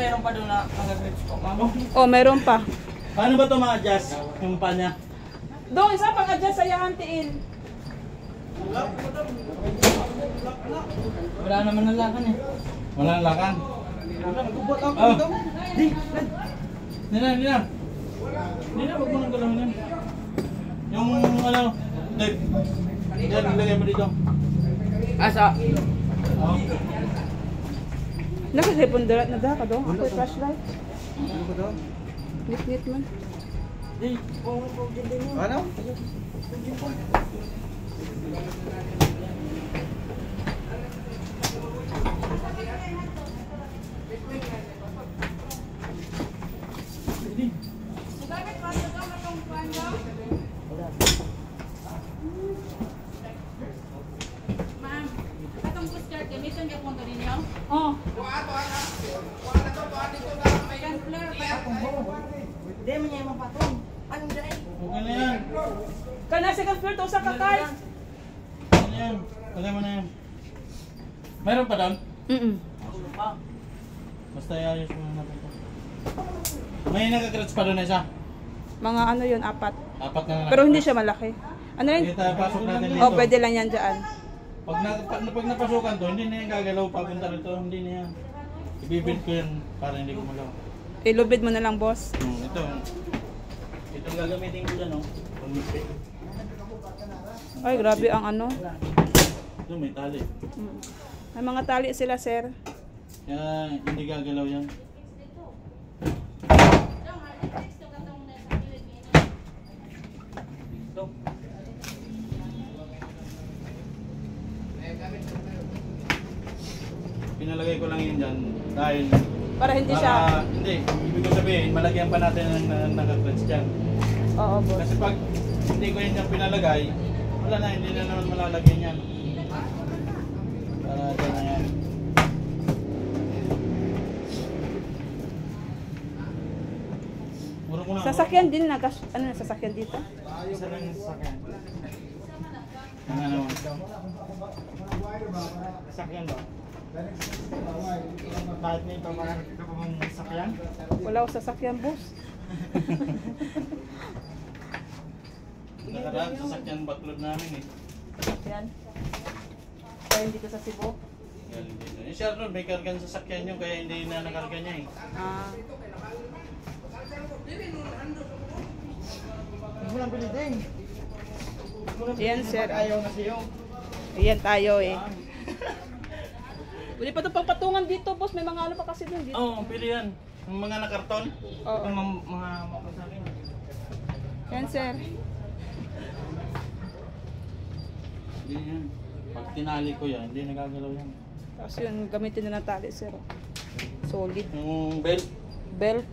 mayroon pa doon na nag-grips ko, ma'am. Oh, meron pa. Paano ba ito ma-adjust yung pa niya? Doon, isa pang adjust sa yahantiin. Wala naman ng lakan eh. Wala nang lakan. Oh. Nina. Wag mo nang galawin yan. Yung ano, tape. Yan, lagay mo dito. Asa? Oh. Nakasipon na da ka doon. Ako yung flashlight. Nit man. Ano? Ma'am, katong booster gamiton gyud mo ninyo. Oh. Hindi mo niya mapatong. Ano dahil? Okay na yan. Kana second floor to sa kakay. Okay na yan. Lagay mo na yan. Meron pa doon? Basta ayos mo natin ito. May nagka-crutch pa doon na isa. Mga ano yun, 4. Apat na lang. Pero hindi siya malaki. Ano yun? Sige tayo, pasok natin dito. Oh, pwede lang yan dyan. Pag napasukan to, hindi na yan gagalaw papunta rito. Hindi na yan. Ibibid ko yan para hindi gumalaw. Ilubid mo na lang, boss. Ito. Itong gagamitin ko dyan, oh. Pag-mixing. Ay, grabe ang ano. Ito may tali. May mga tali sila, sir. Kaya hindi gagalaw yan. Ito. Pinalagay ko lang yun dyan dahil Para hindi siya... Hindi, ibig ko sabihin, malagyan pa natin ng naka-clutch dyan. Oo, boss. Kasi pag hindi ko yun dyan pinalagay, wala na, hindi na naman malalagyan yan. Para dyan na yan. Mura ko na. Sasakyan din na. Ano na sasakyan dito? Isa lang yung sasakyan. Ang ano? Sasakyan ba? Bakit may pamarami ka pa mong sasakyan? Wala ko sasakyan, boss. Nakaraan sasakyan baklod namin eh. Yan. Kaya dito sa Cebu. Galing dito. Yung siya ron, may kargan sasakyan nyo kaya hindi na nakarga niya eh. Ah. Hindi mo lang bilidin. Yan, sir. Ayaw na siyo. Ayan tayo eh. Pwede pa ito pang patungan dito, boss. May mga ano pa kasi dun dito. Oo, pwede yan. Yung mga nakarton. Oo. Yung mga mapasakin. Yan, sir. Hindi yan. Pag tinali ko yan, hindi nagagalaw yan. Tapos yun, gamitin na ng tali, sir. Solid. Yung belt, Belt.